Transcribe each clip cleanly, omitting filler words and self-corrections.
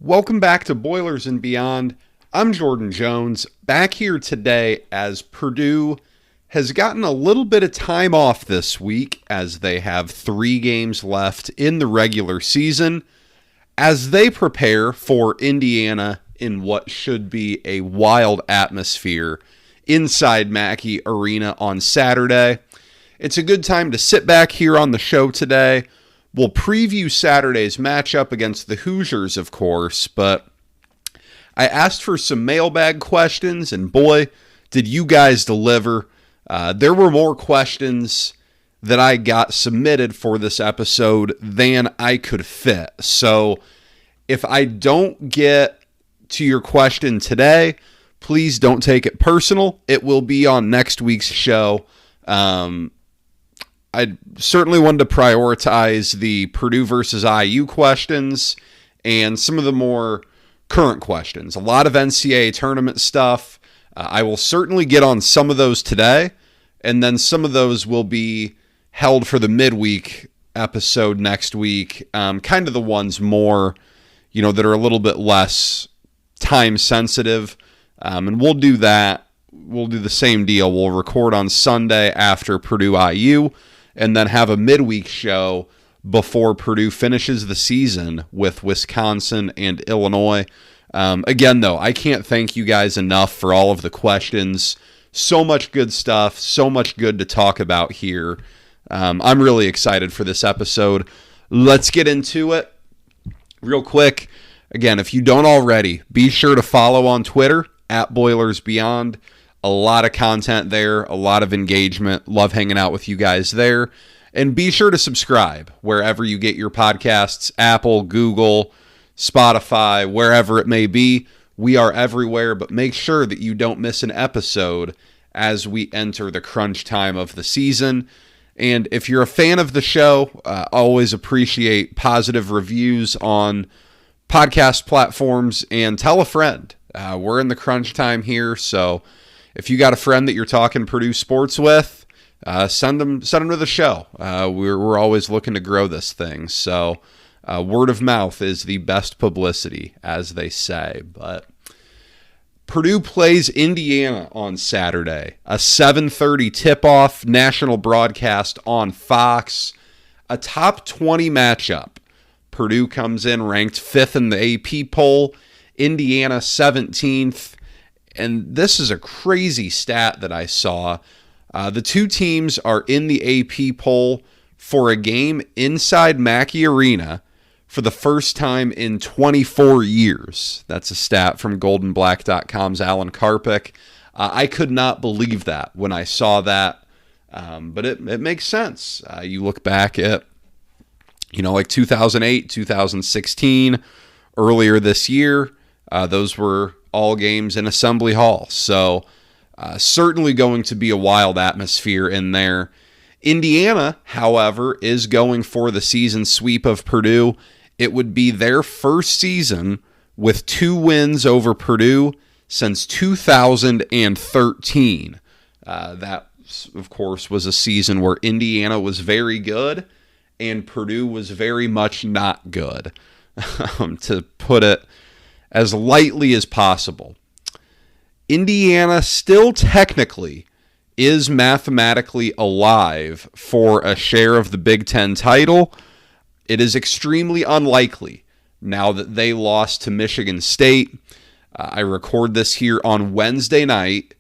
Welcome back to Boilers and Beyond. I'm Jordan Jones, back here today as Purdue has gotten a little bit of time off this week as they have 3 games left in the regular season as they prepare for Indiana in what should be a wild atmosphere inside Mackey Arena on Saturday. It's a good time to sit back here on the show today. We'll preview Saturday's matchup against the Hoosiers, of course, but I asked for some mailbag questions, and boy, did you guys deliver. There were more questions that I got submitted for this episode than I could fit. So if I don't get to your question today, please don't take it personal. It will be on next week's show. I certainly wanted to prioritize the Purdue versus IU questions and some of the more current questions. A lot of NCAA tournament stuff. I will certainly get on some of those today, and then some of those will be held for the midweek episode next week. Kind of the ones more, that are a little bit less time sensitive. And we'll do that. We'll do the same deal. We'll record on Sunday after Purdue IU, and then have a midweek show before Purdue finishes the season with Wisconsin and Illinois. Again, though, I can't thank you guys enough for all of the questions. So much good stuff, so much good to talk about here. I'm really excited for this episode. Let's get into it real quick. Again, if you don't already, be sure to follow on Twitter at BoilersBeyond. A lot of content there, a lot of engagement. Love hanging out with you guys there. And be sure to subscribe wherever you get your podcasts, Apple, Google, Spotify, wherever it may be. We are everywhere, but make sure that you don't miss an episode as we enter the crunch time of the season. And if you're a fan of the show, always appreciate positive reviews on podcast platforms, and tell a friend. We're in the crunch time here, so if you got a friend that you're talking Purdue sports with, send them to the show. We're always looking to grow this thing. So word of mouth is the best publicity, as they say. But Purdue plays Indiana on Saturday. A 7:30 tip-off, national broadcast on Fox. A top 20 matchup. Purdue comes in ranked 5th in the AP poll. Indiana 17th. And this is a crazy stat that I saw. The two teams are in the AP poll for a game inside Mackey Arena for the first time in 24 years. That's a stat from goldenblack.com's Alan Karpik. I could not believe that when I saw that, but it makes sense. You look back at, like 2008, 2016, earlier this year, those were all games in Assembly Hall. So certainly going to be a wild atmosphere in there. Indiana, however, is going for the season sweep of Purdue. It would be their first season with 2 wins over Purdue since 2013. That, of course, was a season where Indiana was very good and Purdue was very much not good, to put it as lightly as possible. Indiana still technically is mathematically alive for a share of the Big Ten title. It is extremely unlikely now that they lost to Michigan State. I record this here on Wednesday night.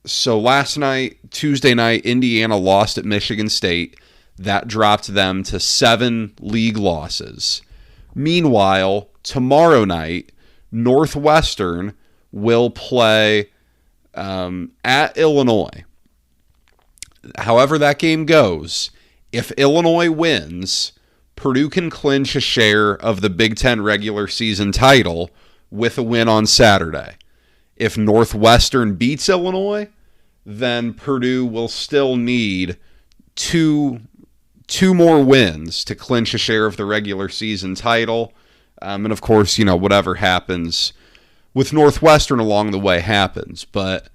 So last night, Tuesday night, Indiana lost at Michigan State. That dropped them to 7 league losses. Meanwhile, tomorrow night, Northwestern will play at Illinois. However that game goes, if Illinois wins, Purdue can clinch a share of the Big Ten regular season title with a win on Saturday. If Northwestern beats Illinois, then Purdue will still need two more wins to clinch a share of the regular season title. And of course, whatever happens with Northwestern along the way happens. But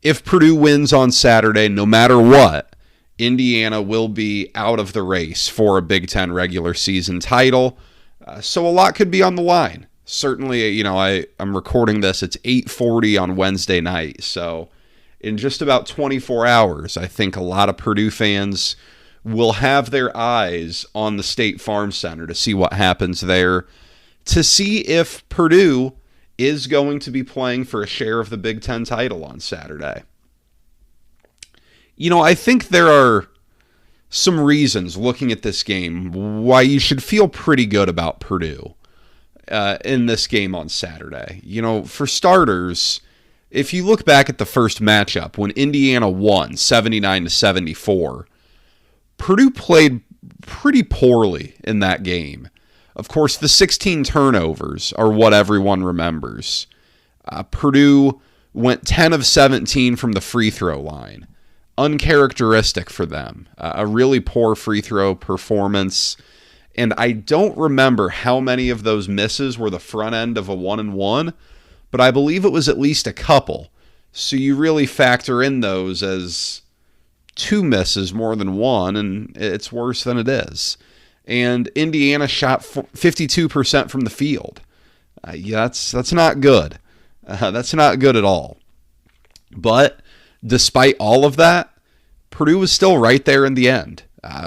if Purdue wins on Saturday, no matter what, Indiana will be out of the race for a Big Ten regular season title. So a lot could be on the line. Certainly, I'm recording this. It's 8:40 on Wednesday night. So in just about 24 hours, I think a lot of Purdue fans will have their eyes on the State Farm Center to see what happens there, to see if Purdue is going to be playing for a share of the Big Ten title on Saturday. I think there are some reasons looking at this game why you should feel pretty good about Purdue in this game on Saturday. For starters, if you look back at the first matchup when Indiana won 79-74, Purdue played pretty poorly in that game. Of course, the 16 turnovers are what everyone remembers. Purdue went 10 of 17 from the free throw line. Uncharacteristic for them. A really poor free throw performance. And I don't remember how many of those misses were the front end of a 1-and-1, but I believe it was at least a couple. So you really factor in those as two misses more than one, and it's worse than it is. And Indiana shot 52% from the field. That's not good. That's not good at all. But despite all of that, Purdue was still right there in the end.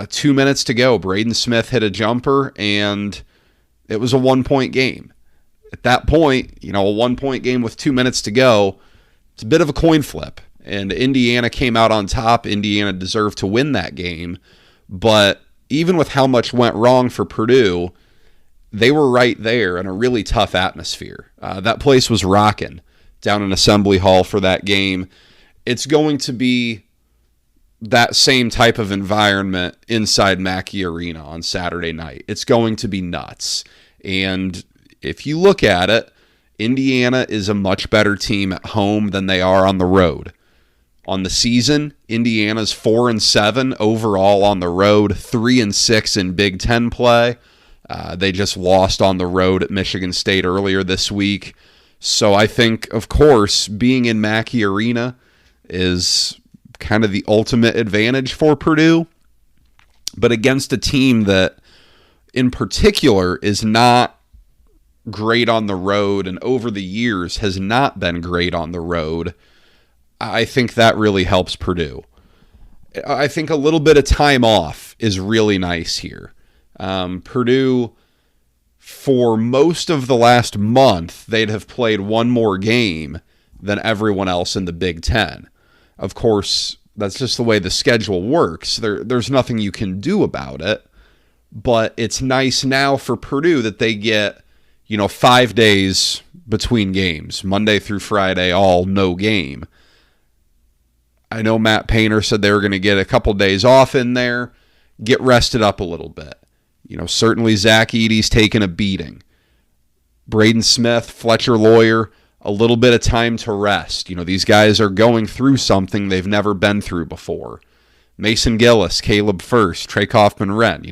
2 minutes to go. Braden Smith hit a jumper, and it was a 1-point game. At that point, a 1-point game with 2 minutes to go, it's a bit of a coin flip. And Indiana came out on top. Indiana deserved to win that game. But even with how much went wrong for Purdue, they were right there in a really tough atmosphere. That place was rocking down in Assembly Hall for that game. It's going to be that same type of environment inside Mackey Arena on Saturday night. It's going to be nuts. And if you look at it, Indiana is a much better team at home than they are on the road. On the season, Indiana's 4-7 overall on the road, 3-6 in Big Ten play. They just lost on the road at Michigan State earlier this week. So I think, of course, being in Mackey Arena is kind of the ultimate advantage for Purdue. But against a team that, in particular, is not great on the road and over the years has not been great on the road, I think that really helps Purdue. I think a little bit of time off is really nice here. Purdue, for most of the last month, they'd have played one more game than everyone else in the Big Ten. Of course, that's just the way the schedule works. There's nothing you can do about it. But it's nice now for Purdue that they get, 5 days between games, Monday through Friday, all no game. I know Matt Painter said they were going to get a couple days off in there, get rested up a little bit. Certainly Zach Edey's taken a beating. Braden Smith, Fletcher Lawyer, a little bit of time to rest. These guys are going through something they've never been through before. Mason Gillis, Caleb First, Trey Kaufman-Wren,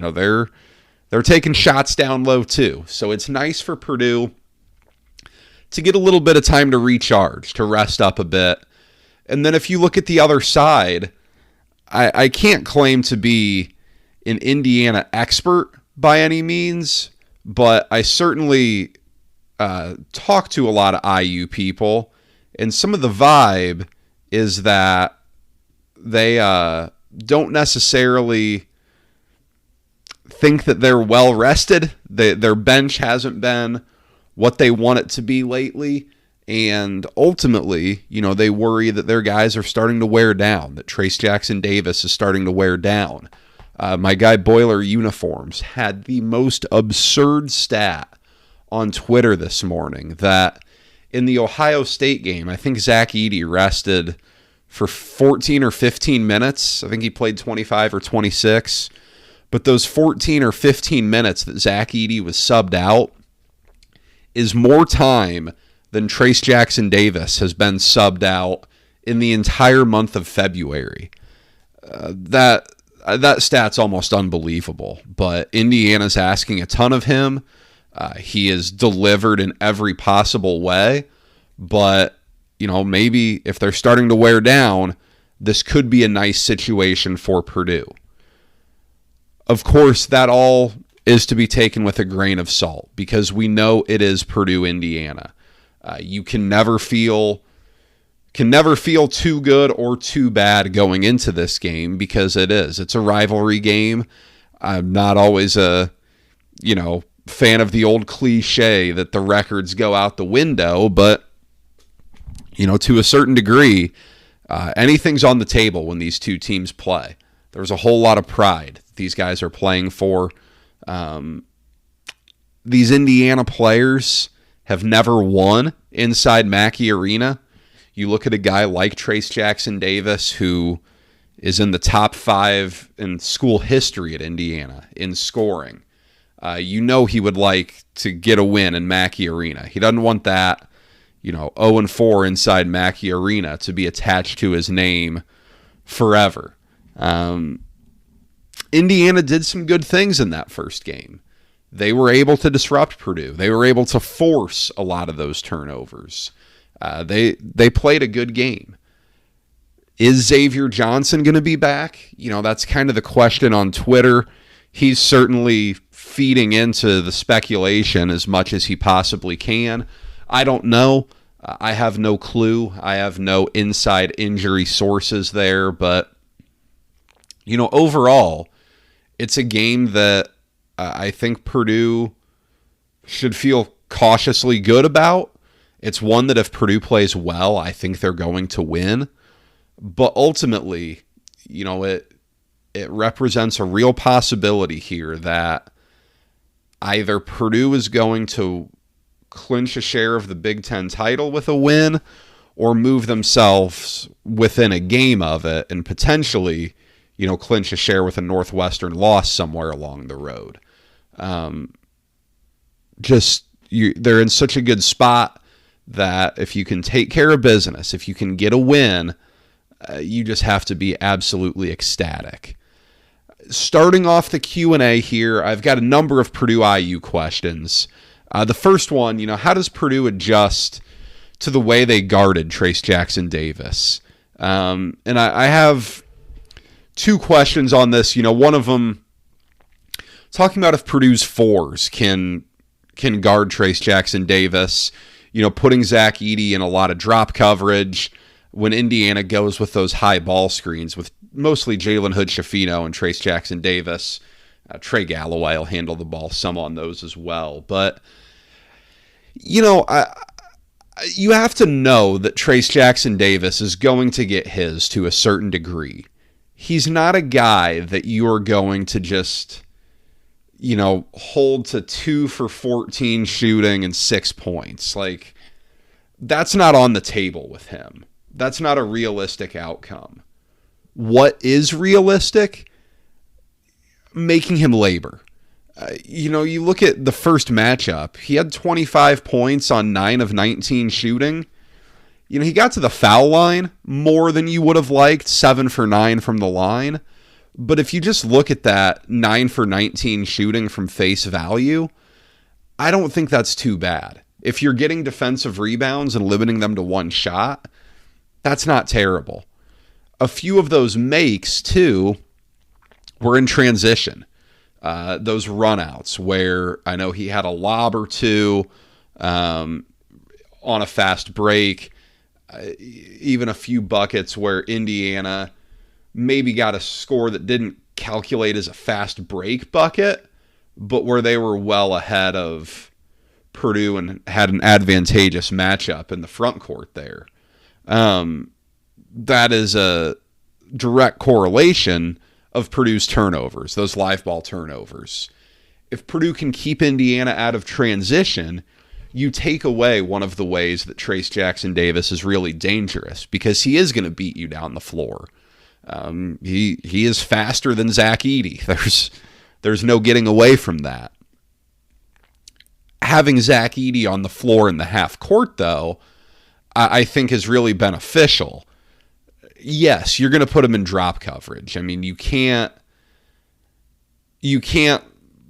they're taking shots down low too. So it's nice for Purdue to get a little bit of time to recharge, to rest up a bit. And then if you look at the other side, I can't claim to be an Indiana expert by any means, but I certainly talk to a lot of IU people, and some of the vibe is that they don't necessarily think that they're well rested. Their bench hasn't been what they want it to be lately. And ultimately, they worry that their guys are starting to wear down, that Trayce Jackson-Davis is starting to wear down. My guy Boiler Uniforms had the most absurd stat on Twitter this morning that in the Ohio State game, I think Zach Edey rested for 14 or 15 minutes. I think he played 25 or 26. But those 14 or 15 minutes that Zach Edey was subbed out is more time than Trayce Jackson-Davis has been subbed out in the entire month of February. That stat's almost unbelievable, but Indiana's asking a ton of him. He is delivered in every possible way, but, maybe if they're starting to wear down, this could be a nice situation for Purdue. Of course, that all is to be taken with a grain of salt because we know it is Purdue, Indiana. You can never feel too good or too bad going into this game because it's a rivalry game. I'm not always a fan of the old cliche that the records go out the window, but to a certain degree, anything's on the table when these two teams play. There's a whole lot of pride these guys are playing for. These Indiana players have never won inside Mackey Arena. You look at a guy like Trayce Jackson-Davis, who is in the top 5 in school history at Indiana in scoring. He would like to get a win in Mackey Arena. He doesn't want that, 0-4 inside Mackey Arena to be attached to his name forever. Indiana did some good things in that first game. They were able to disrupt Purdue. They were able to force a lot of those turnovers. They played a good game. Is Xavier Johnson going to be back? That's kind of the question on Twitter. He's certainly feeding into the speculation as much as he possibly can. I don't know. I have no clue. I have no inside injury sources there. But, overall, it's a game that I think Purdue should feel cautiously good about. It's one that if Purdue plays well, I think they're going to win. But ultimately, it represents a real possibility here that either Purdue is going to clinch a share of the Big Ten title with a win or move themselves within a game of it and potentially, clinch a share with a Northwestern loss somewhere along the road. They're in such a good spot that if you can take care of business, if you can get a win, you just have to be absolutely ecstatic. Starting off the Q&A here, I've got a number of Purdue IU questions. The first one, how does Purdue adjust to the way they guarded Trayce Jackson-Davis? And I have 2 questions on this. One of them talking about if Purdue's 4s can guard Trayce Jackson-Davis, putting Zach Edey in a lot of drop coverage when Indiana goes with those high ball screens with mostly Jalen Hood-Schifino and Trayce Jackson-Davis. Trey Galloway will handle the ball some on those as well. But, you have to know that Trayce Jackson-Davis is going to get his to a certain degree. He's not a guy that you're going to just, hold to 2 for 14 shooting and 6 points. Like, that's not on the table with him. That's not a realistic outcome. What is realistic? Making him labor. You look at the first matchup. He had 25 points on 9 of 19 shooting. He got to the foul line more than you would have liked, 7 for 9 from the line. But if you just look at that 9 for 19 shooting from face value, I don't think that's too bad. If you're getting defensive rebounds and limiting them to 1 shot, that's not terrible. A few of those makes, too, were in transition. Those runouts where I know he had a lob or 2 on a fast break. Even a few buckets where Indiana maybe got a score that didn't calculate as a fast break bucket, but where they were well ahead of Purdue and had an advantageous matchup in the front court there. That is a direct correlation of Purdue's turnovers, those live ball turnovers. If Purdue can keep Indiana out of transition, you take away one of the ways that Trayce Jackson-Davis is really dangerous because he is going to beat you down the floor. He is faster than Zach Edey. There's no getting away from that. Having Zach Edey on the floor in the half court, though, I think is really beneficial. Yes, you're going to put him in drop coverage. I mean, you can't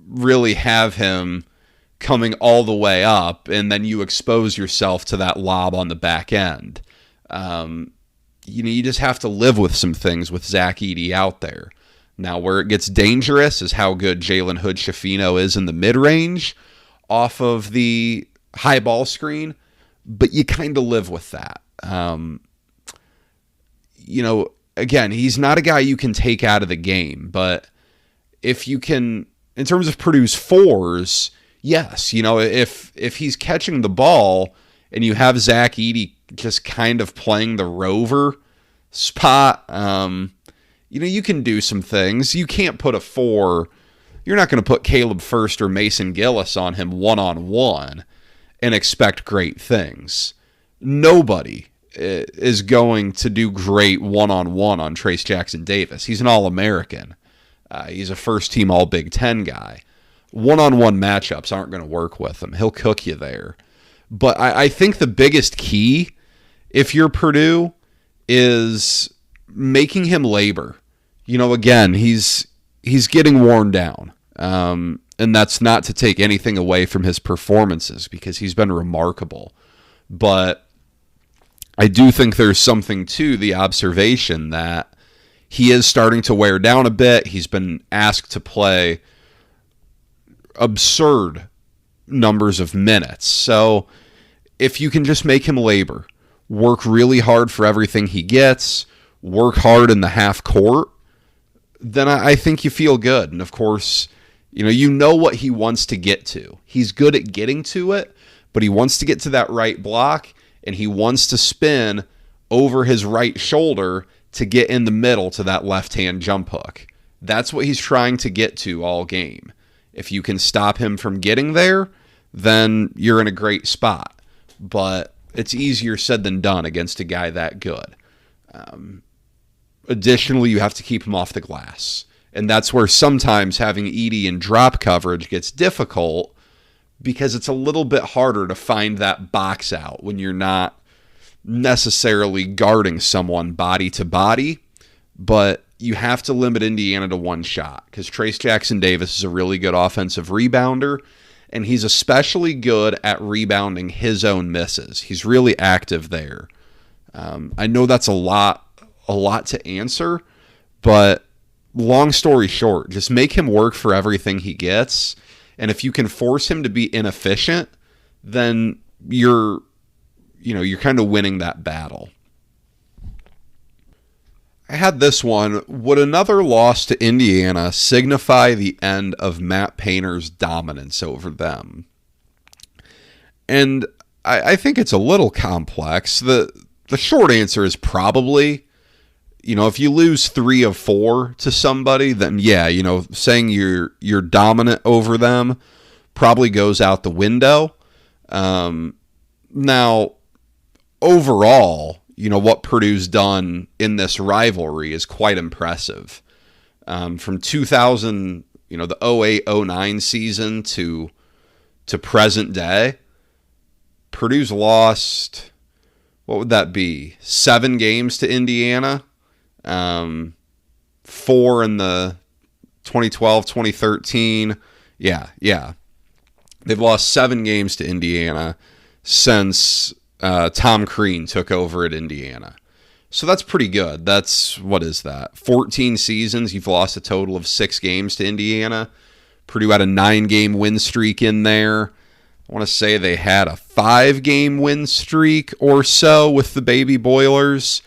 really have him coming all the way up and then you expose yourself to that lob on the back end. You just have to live with some things with Zach Edey out there. Now, where it gets dangerous is how good Jalen Hood-Schifino is in the mid-range off of the high ball screen, but you kind of live with that. Again, he's not a guy you can take out of the game, but if you can, in terms of Purdue's fours, yes, if he's catching the ball and you have Zach Edey just kind of playing the rover spot, you can do some things. You can't put a 4. You're not going to put Caleb First or Mason Gillis on him one-on-one and expect great things. Nobody is going to do great one-on-one on Trayce Jackson-Davis. He's an All-American. He's a first-team All-Big Ten guy. One-on-one matchups aren't going to work with him. He'll cook you there. But I think the biggest key, if you're Purdue, is making him labor. Again, he's getting worn down. And that's not to take anything away from his performances because he's been remarkable. But I do think there's something to the observation that he is starting to wear down a bit. He's been asked to play absurd numbers of minutes. So if you can just make him labor, work really hard for everything he gets, work hard in the half court, then I think you feel good. And of course, you know what he wants to get to. He's good at getting to it, but he wants to get to that right block, and he wants to spin over his right shoulder to get in the middle to that left-hand jump hook. That's what he's trying to get to all game. If you can stop him from getting there, then you're in a great spot. But it's easier said than done against a guy that good. Additionally, you have to keep him off the glass. And that's where sometimes having Edey in drop coverage gets difficult because it's a little bit harder to find that box out when you're not necessarily guarding someone body to body. But you have to limit Indiana to one shot because Trayce Jackson-Davis is a really good offensive rebounder, and he's especially good at rebounding his own misses. He's really active there. I know that's a lot to answer, but long story short, just make him work for everything he gets. And if you can force him to be inefficient, then you're kind of winning that battle. I had this one. Would another loss to Indiana signify the end of Matt Painter's dominance over them? And I think it's a little complex. The short answer is probably. If you lose 3 of 4 to somebody, then yeah, saying you're dominant over them probably goes out the window. Now, overall, what Purdue's done in this rivalry is quite impressive. From 2000, the 08-09 season to present day, Purdue's lost, what would that be? 7 games to Indiana. 4 in the 2012, 2013. Yeah. They've lost 7 games to Indiana since Tom Crean took over at Indiana. So that's pretty good. That's, what is that? 14 seasons. You've lost a total of 6 games to Indiana. Purdue had a 9-game win streak in there. I want to say they had a 5-game win streak or so with the Baby Boilers.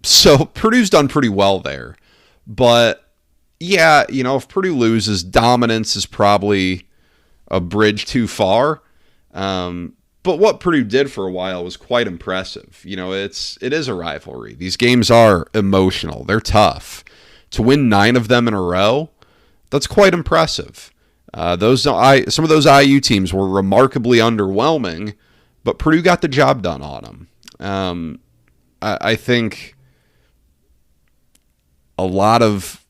So Purdue's done pretty well there. But, yeah, if Purdue loses, dominance is probably a bridge too far. But what Purdue did for a while was quite impressive. It is a rivalry. These games are emotional. They're tough. To win 9 of them in a row, that's quite impressive. Some of those IU teams were remarkably underwhelming, but Purdue got the job done on them. I think a lot of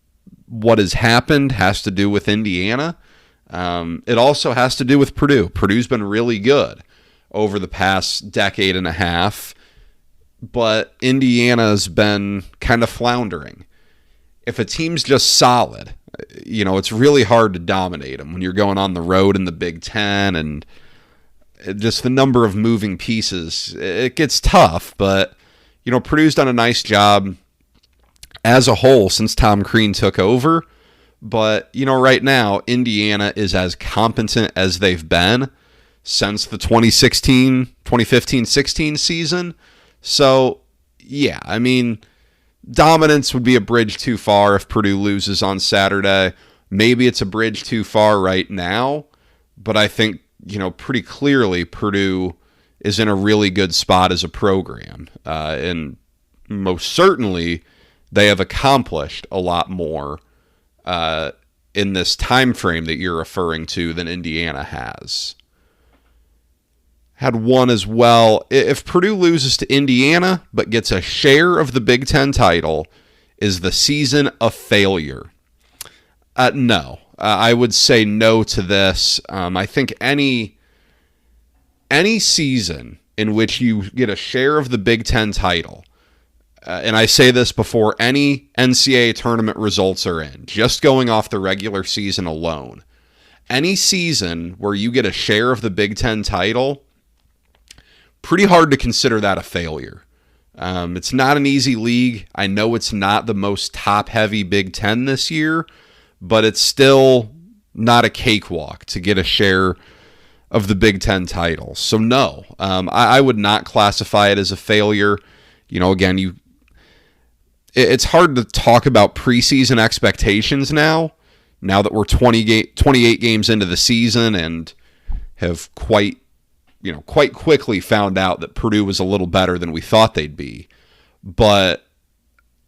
what has happened has to do with Indiana. It also has to do with Purdue. Purdue's been really good over the past decade and a half, but Indiana's been kind of floundering. If a team's just solid, it's really hard to dominate them when you're going on the road in the Big Ten, and just the number of moving pieces, it gets tough. But, Purdue's done a nice job. as a whole since Tom Crean took over. But, right now, Indiana is as competent as they've been since the 2015-16 season. So, yeah, dominance would be a bridge too far if Purdue loses on Saturday. Maybe it's a bridge too far right now, but I think, pretty clearly Purdue is in a really good spot as a program. And most certainly they have accomplished a lot more in this time frame that you're referring to than Indiana has. Had one as well. If Purdue loses to Indiana but gets a share of the Big Ten title, is the season a failure? No. I would say no to this. I think any season in which you get a share of the Big Ten title, and I say this before any NCAA tournament results are in, just going off the regular season alone, any season where you get a share of the Big Ten title, pretty hard to consider that a failure. It's not an easy league. I know it's not the most top-heavy Big Ten this year, but it's still not a cakewalk to get a share of the Big Ten title. So no, I would not classify it as a failure. Again, it's hard to talk about preseason expectations now that we're 28 games into the season and have quite quickly found out that Purdue was a little better than we thought they'd be. But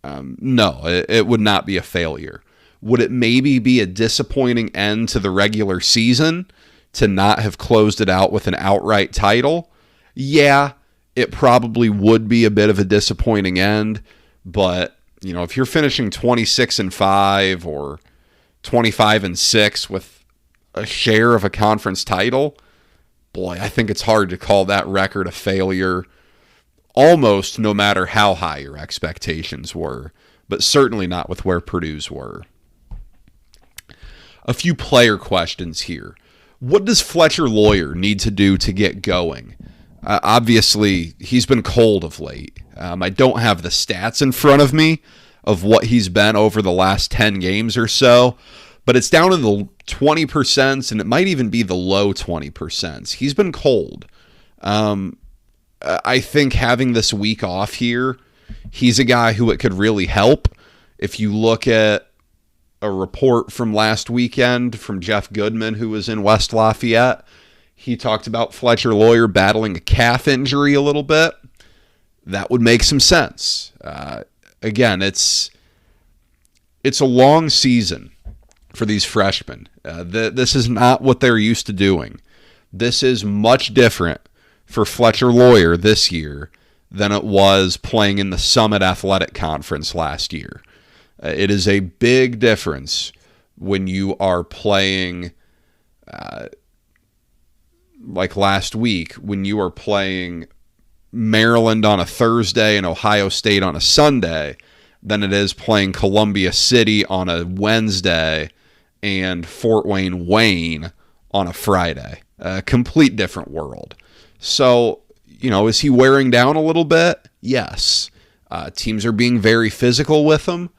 no, it would not be a failure. Would it maybe be a disappointing end to the regular season to not have closed it out with an outright title? Yeah, it probably would be a bit of a disappointing end. But, if you're finishing 26-5 or 25-6 with a share of a conference title, boy, I think it's hard to call that record a failure almost no matter how high your expectations were, but certainly not with where Purdue's were. A few player questions here. What does Fletcher Loyer need to do to get going? Obviously, he's been cold of late. I don't have the stats in front of me of what he's been over the last 10 games or so, but it's down in the 20%, and it might even be the low 20%. He's been cold. I think having this week off here, he's a guy who it could really help. If you look at a report from last weekend from Jeff Goodman, who was in West Lafayette, he talked about Fletcher Loyer battling a calf injury a little bit. That would make some sense. Again, it's a long season for these freshmen. This is not what they're used to doing. This is much different for Fletcher Loyer this year than it was playing in the Summit Athletic Conference last year. It is a big difference when you are playing, like last week, when you are playing Maryland on a Thursday and Ohio State on a Sunday, than it is playing Columbia City on a Wednesday and Fort Wayne on a Friday. A complete different world. So, is he wearing down a little bit? Yes. Teams are being very physical with him.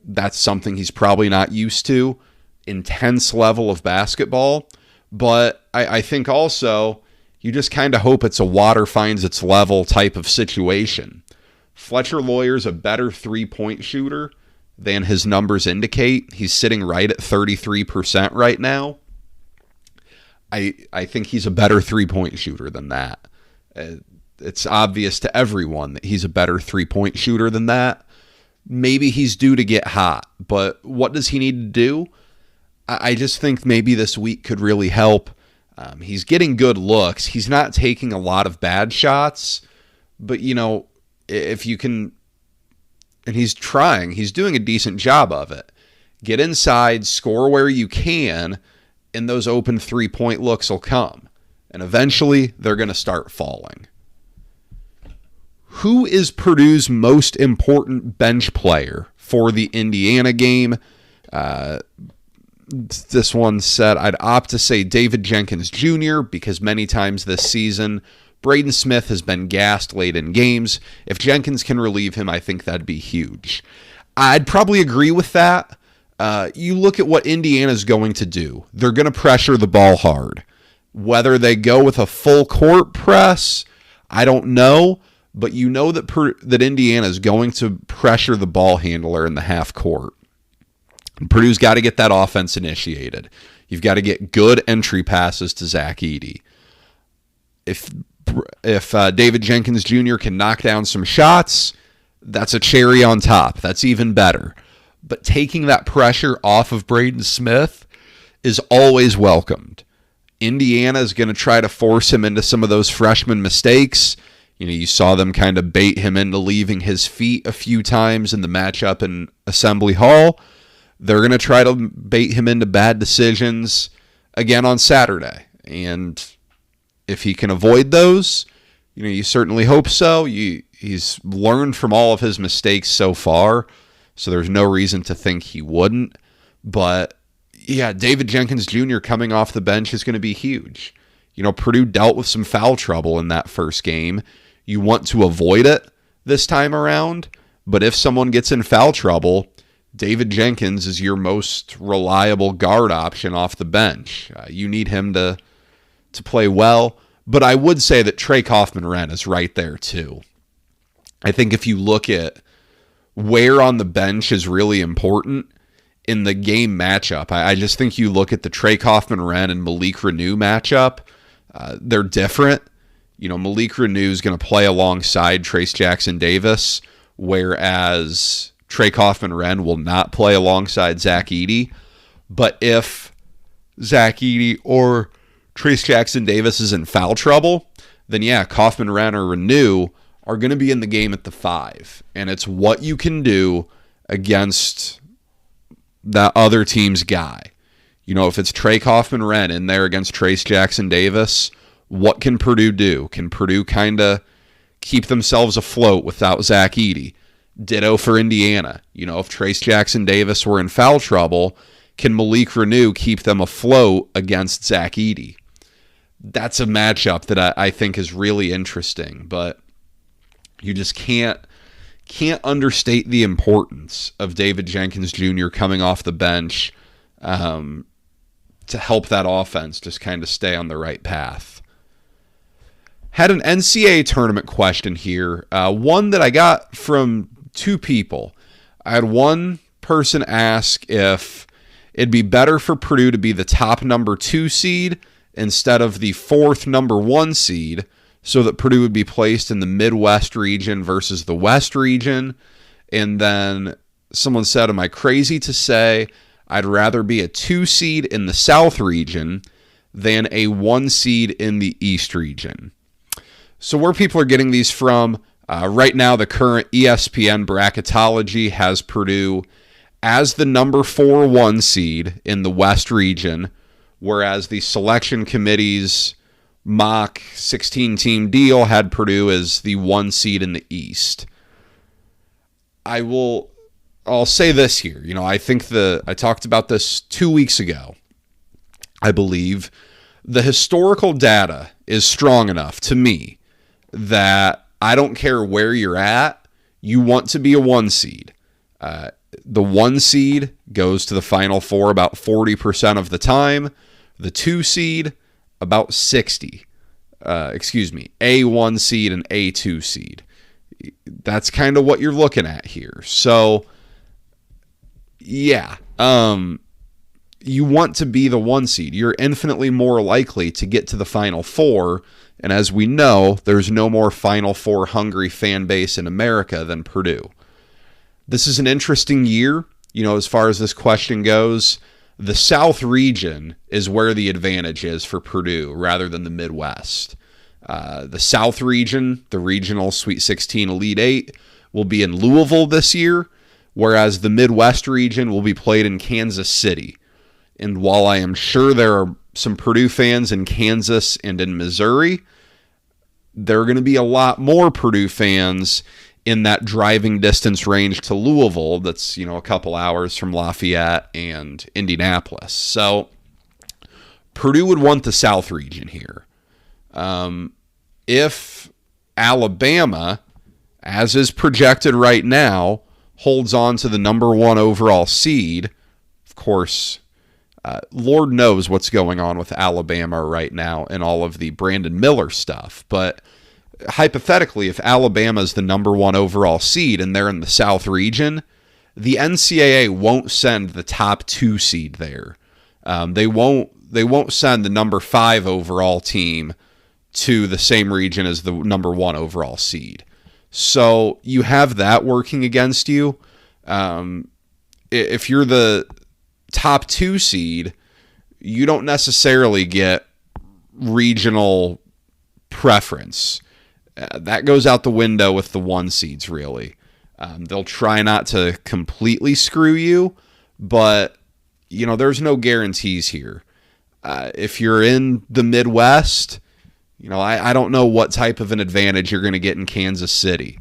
That's something he's probably not used to. Intense level of basketball. But I think also you just kind of hope it's a water finds its level type of situation. Fletcher Loyer's a better three-point shooter than his numbers indicate. He's sitting right at 33% right now. I think he's a better three-point shooter than that. It's obvious to everyone that he's a better three-point shooter than that. Maybe he's due to get hot, but what does he need to do? I just think maybe this week could really help. He's getting good looks. He's not taking a lot of bad shots, but, if you can, and he's trying, he's doing a decent job of it. Get inside, score where you can, and those open three-point looks will come. And eventually, they're going to start falling. Who is Purdue's most important bench player for the Indiana game? This one said, I'd opt to say David Jenkins Jr. because many times this season, Braden Smith has been gassed late in games. If Jenkins can relieve him, I think that'd be huge. I'd probably agree with that. You look at what Indiana's going to do. They're going to pressure the ball hard. Whether they go with a full court press, I don't know. But you know that Indiana is going to pressure the ball handler in the half court. Purdue's got to get that offense initiated. You've got to get good entry passes to Zach Edey. If David Jenkins Jr. can knock down some shots, that's a cherry on top. That's even better. But taking that pressure off of Braden Smith is always welcomed. Indiana is going to try to force him into some of those freshman mistakes. You saw them kind of bait him into leaving his feet a few times in the matchup in Assembly Hall. They're going to try to bait him into bad decisions again on Saturday. And if he can avoid those, you certainly hope so. He's learned from all of his mistakes so far, so there's no reason to think he wouldn't. But, yeah, David Jenkins Jr. coming off the bench is going to be huge. Purdue dealt with some foul trouble in that first game. You want to avoid it this time around, but if someone gets in foul trouble, David Jenkins is your most reliable guard option off the bench. You need him to play well, but I would say that Trey Kaufman-Renn is right there too. I think if you look at where on the bench is really important in the game matchup, I just think you look at the Trey Kaufman-Renn and Malik Reneau matchup, they're different. Malik Reneau is going to play alongside Trayce Jackson-Davis, whereas Trey Kaufman-Renn will not play alongside Zach Edey. But if Zach Edey or Trayce Jackson-Davis is in foul trouble, then yeah, Kaufman-Renn or Reneau are going to be in the game at the 5. And it's what you can do against that other team's guy. If it's Trey Kaufman-Renn in there against Trayce Jackson-Davis, what can Purdue do? Can Purdue kind of keep themselves afloat without Zach Edey? Ditto for Indiana. If Trayce Jackson-Davis were in foul trouble, can Malik Reneau keep them afloat against Zach Edey? That's a matchup that I think is really interesting, but you just can't understate the importance of David Jenkins Jr. coming off the bench to help that offense just kind of stay on the right path. Had an NCAA tournament question here, one that I got from 2 people. I had one person ask if it'd be better for Purdue to be the top number 2 seed instead of the 4th number 1 seed, so that Purdue would be placed in the Midwest region versus the West region. And then someone said, am I crazy to say I'd rather be a 2 seed in the South region than a 1 seed in the East region? So where people are getting these from, right now the current ESPN bracketology has Purdue as the number 4-1 seed in the West region, whereas the selection committee's mock 16-team deal had Purdue as the 1 seed in the East. I'll say this here. I think I talked about this 2 weeks ago. I believe the historical data is strong enough to me that I don't care where you're at, you want to be a 1 seed. The 1 seed goes to the Final Four about 40% of the time. The 2 seed, about 60. A 1 seed and a 2 seed. That's kind of what you're looking at here. So, yeah. You want to be the 1 seed. You're infinitely more likely to get to the Final Four. And as we know, there's no more Final Four hungry fan base in America than Purdue. This is an interesting year, as far as this question goes. The South region is where the advantage is for Purdue rather than the Midwest. The South region, the regional Sweet 16 Elite 8, will be in Louisville this year, whereas the Midwest region will be played in Kansas City. And while I am sure there are some Purdue fans in Kansas and in Missouri, there are going to be a lot more Purdue fans in that driving distance range to Louisville that's, a couple hours from Lafayette and Indianapolis. So Purdue would want the South region here. if Alabama, as is projected right now, holds on to the number 1 overall seed, of course, Lord knows what's going on with Alabama right now and all of the Brandon Miller stuff. But hypothetically, if Alabama is the number 1 overall seed and they're in the South region, the NCAA won't send the top 2 seed there. They won't send the number 5 overall team to the same region as the number 1 overall seed. So you have that working against you. If you're the top 2 seed, you don't necessarily get regional preference. That goes out the window with the 1 seeds, really. They'll try not to completely screw you, but there's no guarantees here. If you're in the Midwest, I don't know what type of an advantage you're going to get in Kansas City.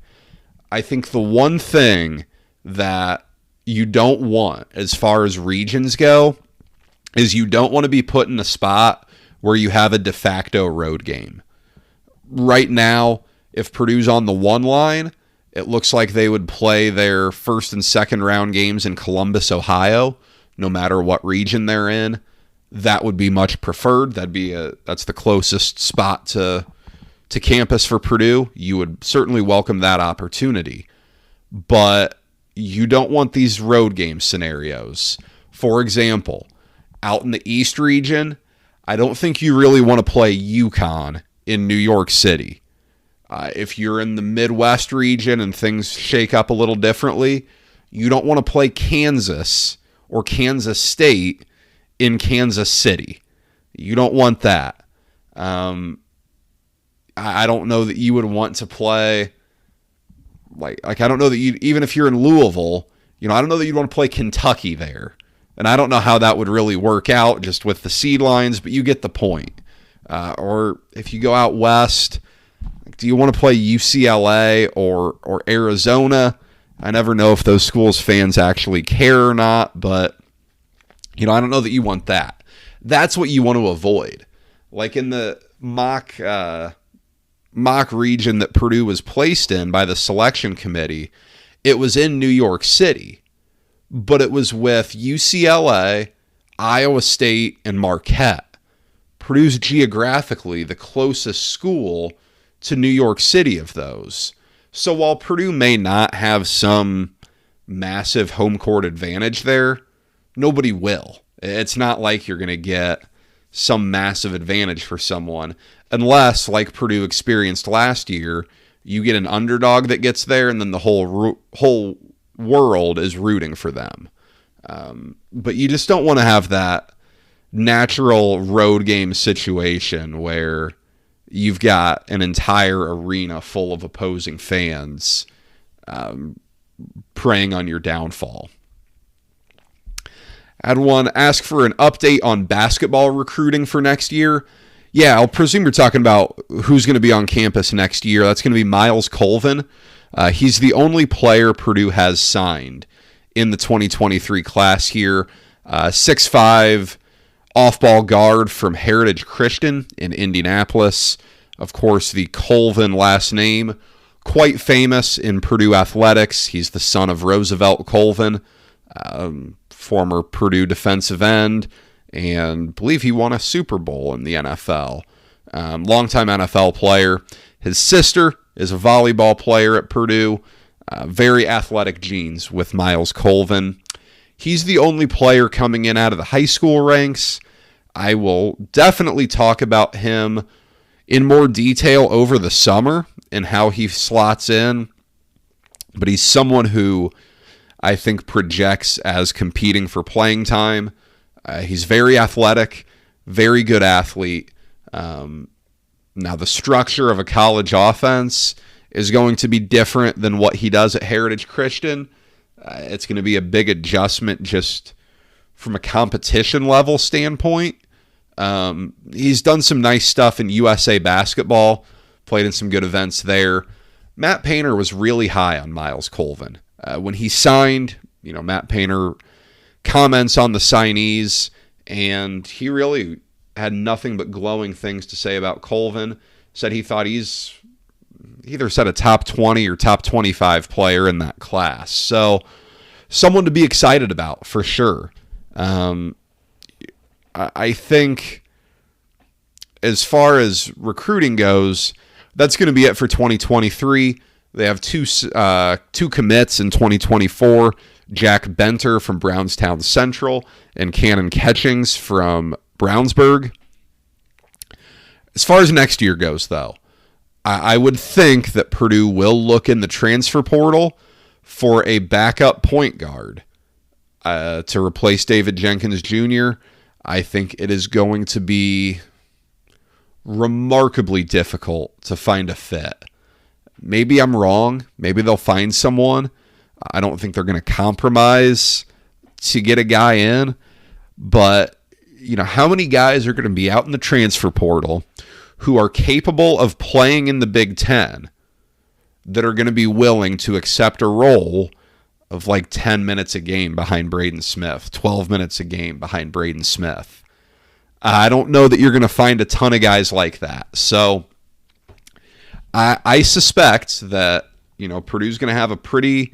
I think the one thing that you don't want as far as regions go is you don't want to be put in a spot where you have a de facto road game. Right now, if Purdue's on the 1 line, it looks like they would play their first and second round games in Columbus, Ohio, no matter what region they're in. That would be much preferred. That's the closest spot to campus for Purdue. You would certainly welcome that opportunity. But you don't want these road game scenarios. For example, out in the East region, I don't think you really want to play UConn in New York City. If you're in the Midwest region and things shake up a little differently, you don't want to play Kansas or Kansas State in Kansas City. You don't want that. I don't know that you would want to play like I don't know that you, even if you're in Louisville, I don't know that you'd want to play Kentucky there. And I don't know how that would really work out just with the seed lines, but you get the point. Or if you go out west, do you want to play UCLA or Arizona? I never know if those schools' fans actually care or not, but I don't know that you want that. That's what you want to avoid. Like in the mock region that Purdue was placed in by the selection committee, it was in New York City, but it was with UCLA, Iowa State, and Marquette. Purdue's geographically the closest school to New York City of those. So while Purdue may not have some massive home court advantage there, nobody will. It's not like you're going to get some massive advantage for someone unless, like Purdue experienced last year, you get an underdog that gets there and then the whole world is rooting for them. But you just don't want to have that natural road game situation where you've got an entire arena full of opposing fans preying on your downfall. I had one ask for an update on basketball recruiting for next year. Yeah, I'll presume you're talking about who's going to be on campus next year. That's going to be Miles Colvin. He's the only player Purdue has signed in the 2023 class here. 6'5", off-ball guard from Heritage Christian in Indianapolis. Of course, the Colvin last name, quite famous in Purdue athletics. He's the son of Roosevelt Colvin, former Purdue defensive end, and I believe he won a Super Bowl in the NFL. Longtime NFL player. His sister is a volleyball player at Purdue. Very athletic genes with Miles Colvin. He's the only player coming in out of the high school ranks. I will definitely talk about him in more detail over the summer and how he slots in. But he's someone who I think projects as competing for playing time. He's very athletic, very good athlete. Now, the structure of a college offense is going to be different than what he does at Heritage Christian. It's going to be a big adjustment just from a competition level standpoint. He's done some nice stuff in USA basketball, played in some good events there. Matt Painter was really high on Miles Colvin. When he signed, Matt Painter comments on the signees, and he really had nothing but glowing things to say about Colvin. said he thought he's either said a top 20 or top 25 player in that class. So someone to be excited about for sure. I think as far as recruiting goes, that's going to be it for 2023. They have two commits in 2024. Jack Benter from Brownstown Central and Cannon Catchings from Brownsburg. As far as next year goes, though, I would think that Purdue will look in the transfer portal for a backup point guard to replace David Jenkins Jr. I think it is going to be remarkably difficult to find a fit. Maybe I'm wrong. Maybe they'll find someone. I don't think they're going to compromise to get a guy in. But, how many guys are going to be out in the transfer portal who are capable of playing in the Big Ten that are going to be willing to accept a role of like 10 minutes a game behind Braden Smith, 12 minutes a game behind Braden Smith? I don't know that you're going to find a ton of guys like that. So I suspect that, Purdue's going to have a pretty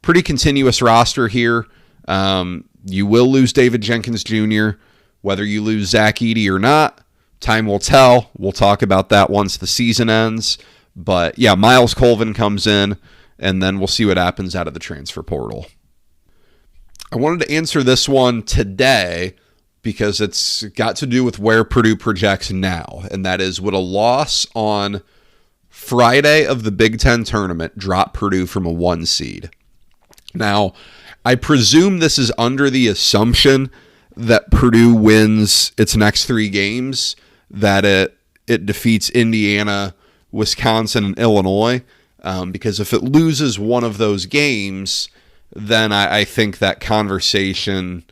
continuous roster here. You will lose David Jenkins Jr., whether you lose Zach Edey or not. Time will tell. We'll talk about that once the season ends. But yeah, Miles Colvin comes in, and then we'll see what happens out of the transfer portal. I wanted to answer this one today because it's got to do with where Purdue projects now, and that is, would a loss on Friday of the Big Ten tournament drop Purdue from a 1 seed? Now, I presume this is under the assumption that Purdue wins its next 3 games, that it defeats Indiana, Wisconsin, and Illinois, because if it loses one of those games, then I think that conversation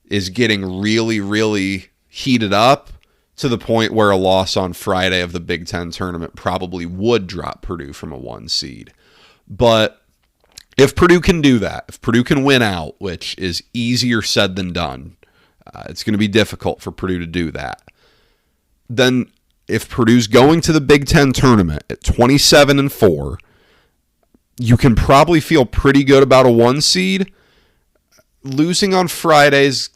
is getting really, really heated up to the point where a loss on Friday of the Big Ten tournament probably would drop Purdue from a 1 seed. But if Purdue can do that, if Purdue can win out, which is easier said than done, it's going to be difficult for Purdue to do that. Then if Purdue's going to the Big Ten tournament at 27-4, you can probably feel pretty good about a 1 seed. Losing on Friday's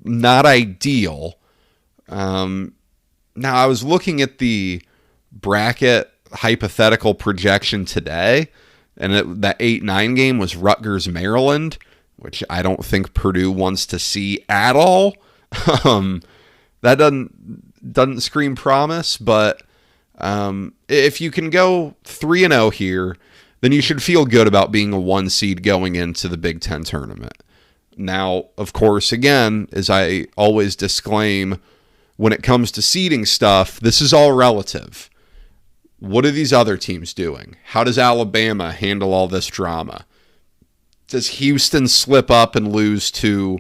not ideal. Now, I was looking at the bracket hypothetical projection today, and that 8-9 game was Rutgers, Maryland, which I don't think Purdue wants to see at all. That doesn't scream promise, but if you can go 3-0 here, then you should feel good about being a 1 seed going into the Big Ten tournament. Now, of course, again, as I always disclaim, when it comes to seeding stuff, this is all relative. What are these other teams doing? How does Alabama handle all this drama? Does Houston slip up and lose to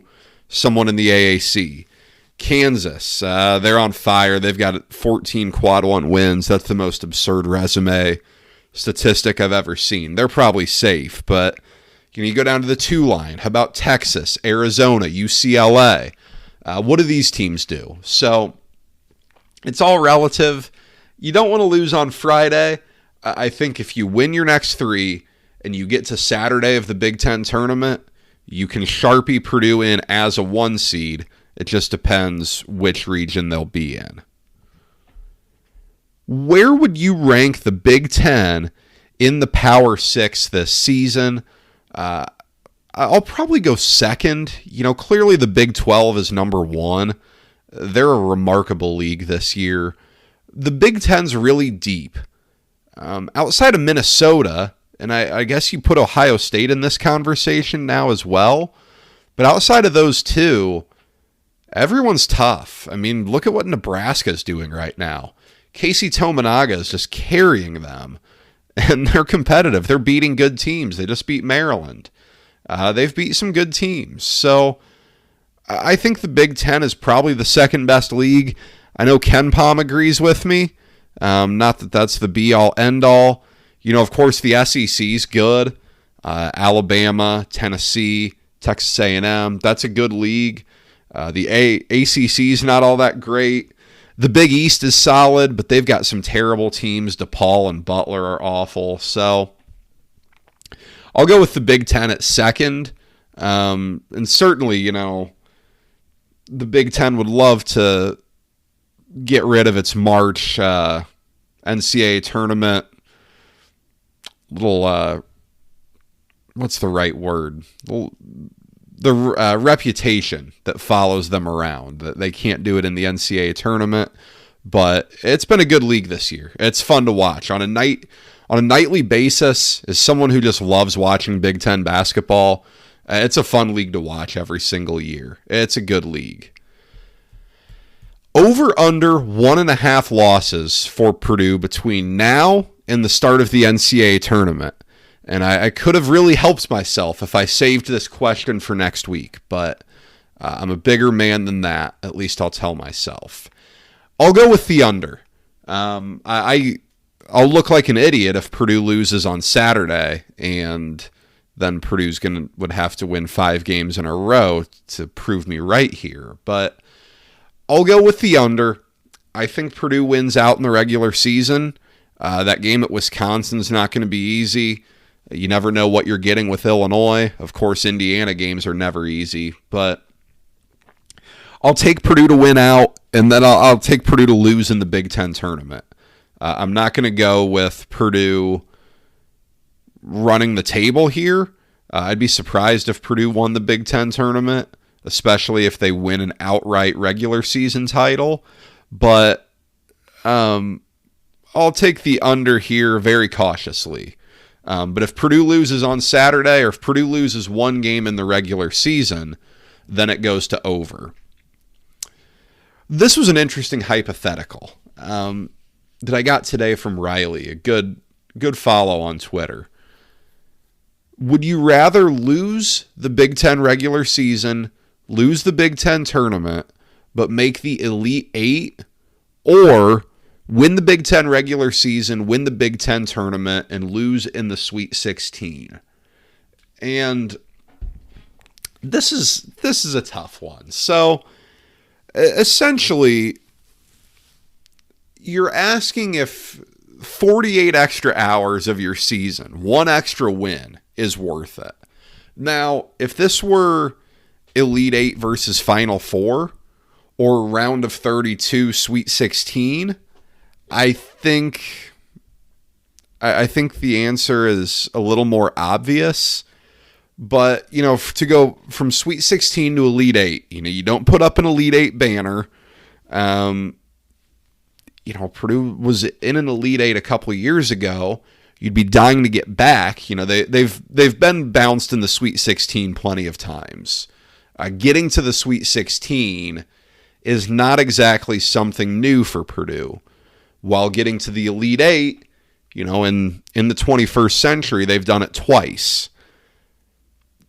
someone in the AAC? Kansas, they're on fire. They've got 14 quad 1 wins. That's the most absurd resume statistic I've ever seen. They're probably safe, but you go down to the 2 line. How about Texas, Arizona, UCLA? What do these teams do? So it's all relative. You don't want to lose on Friday. I think if you win your next 3 and you get to Saturday of the Big Ten tournament, you can Sharpie Purdue in as a 1 seed. It just depends which region they'll be in. Where would you rank the Big Ten in the Power 6 this season? I'll probably go second. Clearly the Big 12 is number 1. They're a remarkable league this year. The Big Ten's really deep. Outside of Minnesota, and I guess you put Ohio State in this conversation now as well, but outside of those 2, everyone's tough. I mean, look at what Nebraska's doing right now. Casey Tominaga is just carrying them, and they're competitive. They're beating good teams. They just beat Maryland. They've beat some good teams. So I think the Big Ten is probably the second best league. I know Ken Palm agrees with me. Not that that's the be-all, end-all. Of course, the SEC's good. Alabama, Tennessee, Texas A&M. That's a good league. The ACC's not all that great. The Big East is solid, but they've got some terrible teams. DePaul and Butler are awful. So I'll go with the Big Ten at second. And certainly, the Big Ten would love to get rid of its March NCAA tournament little, what's the right word? The reputation that follows them around. That they can't do it in the NCAA tournament, but it's been a good league this year. It's fun to watch on a nightly basis. As someone who just loves watching Big Ten basketball, it's a fun league to watch every single year. It's a good league. Over under 1.5 losses for Purdue between now and the start of the NCAA tournament. And I could have really helped myself if I saved this question for next week, but I'm a bigger man than that, at least I'll tell myself. I'll go with the under. I'll look like an idiot if Purdue loses on Saturday, and then Purdue's would have to win 5 games in a row to prove me right here. But I'll go with the under. I think Purdue wins out in the regular season. That game at Wisconsin's not going to be easy. You never know what you're getting with Illinois. Of course, Indiana games are never easy, but I'll take Purdue to win out, and then I'll take Purdue to lose in the Big Ten tournament. I'm not going to go with Purdue running the table here. I'd be surprised if Purdue won the Big Ten tournament, especially if they win an outright regular season title. But I'll take the under here very cautiously. But if Purdue loses on Saturday, or if Purdue loses one game in the regular season, then it goes to over. This was an interesting hypothetical that I got today from Riley, a good follow on Twitter. Would you rather lose the Big Ten regular season, lose the Big Ten tournament, but make the Elite Eight, or win the Big Ten regular season, win the Big Ten tournament, and lose in the Sweet 16? And this is a tough one. So essentially, you're asking if 48 extra hours of your season, one extra win, is worth it. Now, if this were Elite Eight versus Final Four, or round of 32 Sweet 16, I think the answer is a little more obvious. But, to go from Sweet 16 to Elite Eight, you don't put up an Elite Eight banner. Purdue was in an Elite Eight a couple of years ago. You'd be dying to get back. They've been bounced in the Sweet 16 plenty of times. Getting to the Sweet 16 is not exactly something new for Purdue. While getting to the Elite Eight, in the 21st century, they've done it twice.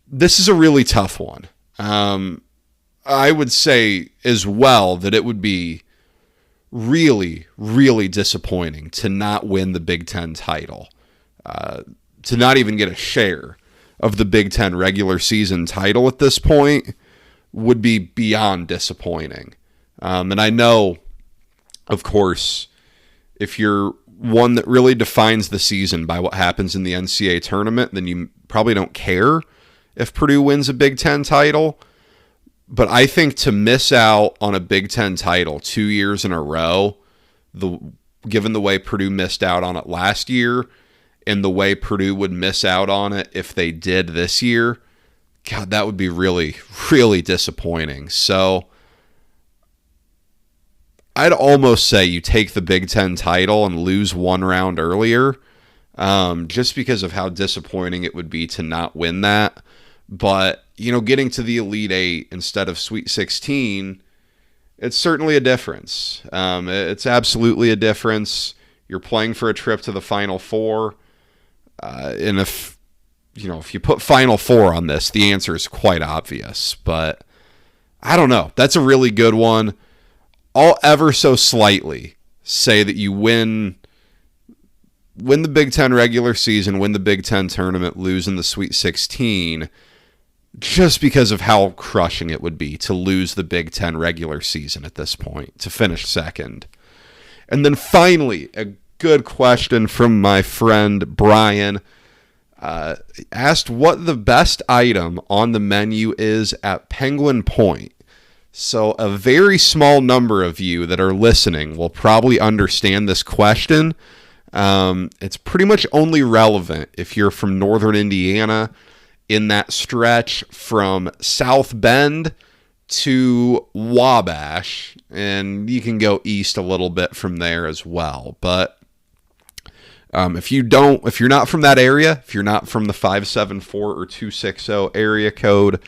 This is a really tough one. I would say as well that it would be really, really disappointing to not win the Big Ten title, to not even get a share of the Big Ten regular season title at this point would be beyond disappointing. And I know, of course, if you're one that really defines the season by what happens in the NCAA tournament, then you probably don't care if Purdue wins a Big Ten title. But I think to miss out on a Big Ten title 2 years in a row, given the way Purdue missed out on it last year and the way Purdue would miss out on it if they did this year, God, that would be really, really disappointing. So I'd almost say you take the Big Ten title and lose one round earlier, just because of how disappointing it would be to not win that. But, getting to the Elite Eight instead of Sweet 16, it's certainly a difference. It's absolutely a difference. You're playing for a trip to the Final Four. And if you put Final Four on this, the answer is quite obvious. But I don't know. That's a really good one. I'll ever so slightly say that you win the Big Ten regular season, win the Big Ten tournament, lose in the Sweet 16. just because of how crushing it would be to lose the Big Ten regular season at this point, to finish second. And then finally, a good question from my friend Brian. Asked what the best item on the menu is at Penguin Point. So a very small number of you that are listening will probably understand this question. It's pretty much only relevant if you're from northern Indiana, in that stretch from South Bend to Wabash, and you can go east a little bit from there as well. But if you're not from that area, if you're not from the 574 or 260 area code,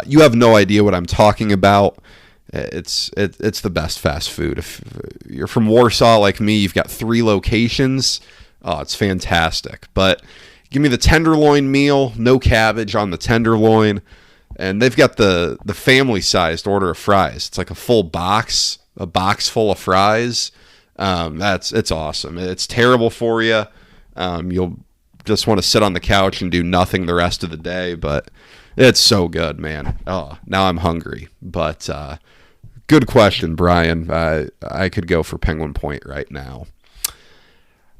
you have no idea what I'm talking about. It's the best fast food. If you're from Warsaw like me, you've got 3 locations. Oh, it's fantastic. But give me the tenderloin meal, no cabbage on the tenderloin, and they've got the family-sized order of fries. It's like a full box, a box full of fries. It's awesome. It's terrible for you. You'll just want to sit on the couch and do nothing the rest of the day, but it's so good, man. Oh, now I'm hungry. But good question, Brian. I could go for Penguin Point right now.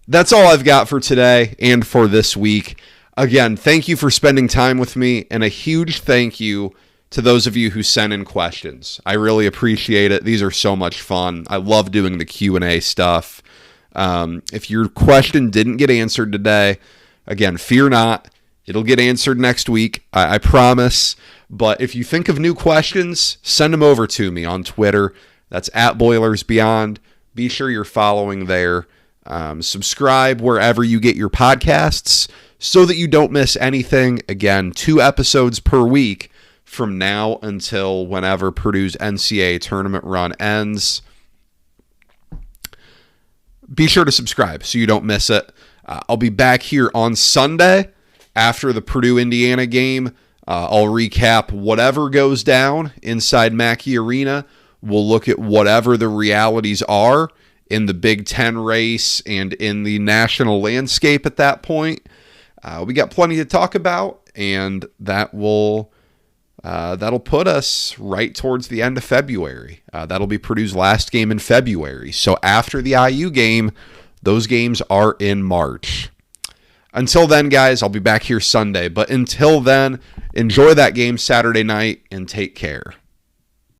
That's all I've got for today and for this week. Again, thank you for spending time with me, and a huge thank you to those of you who sent in questions. I really appreciate it. These are so much fun. I love doing the Q&A stuff. If your question didn't get answered today, again, fear not. It'll get answered next week. I promise. But if you think of new questions, send them over to me on Twitter. That's @BoilersBeyond. Be sure you're following there. Subscribe wherever you get your podcasts so that you don't miss anything. Again, 2 episodes per week from now until whenever Purdue's NCAA tournament run ends. Be sure to subscribe so you don't miss it. I'll be back here on Sunday after the Purdue-Indiana game. I'll recap whatever goes down inside Mackey Arena. We'll look at whatever the realities are in the Big Ten race and in the national landscape at that point. We got plenty to talk about, and that'll put us right towards the end of February. That'll be Purdue's last game in February. So after the IU game, those games are in March. Until then, guys, I'll be back here Sunday. But until then, enjoy that game Saturday night and take care.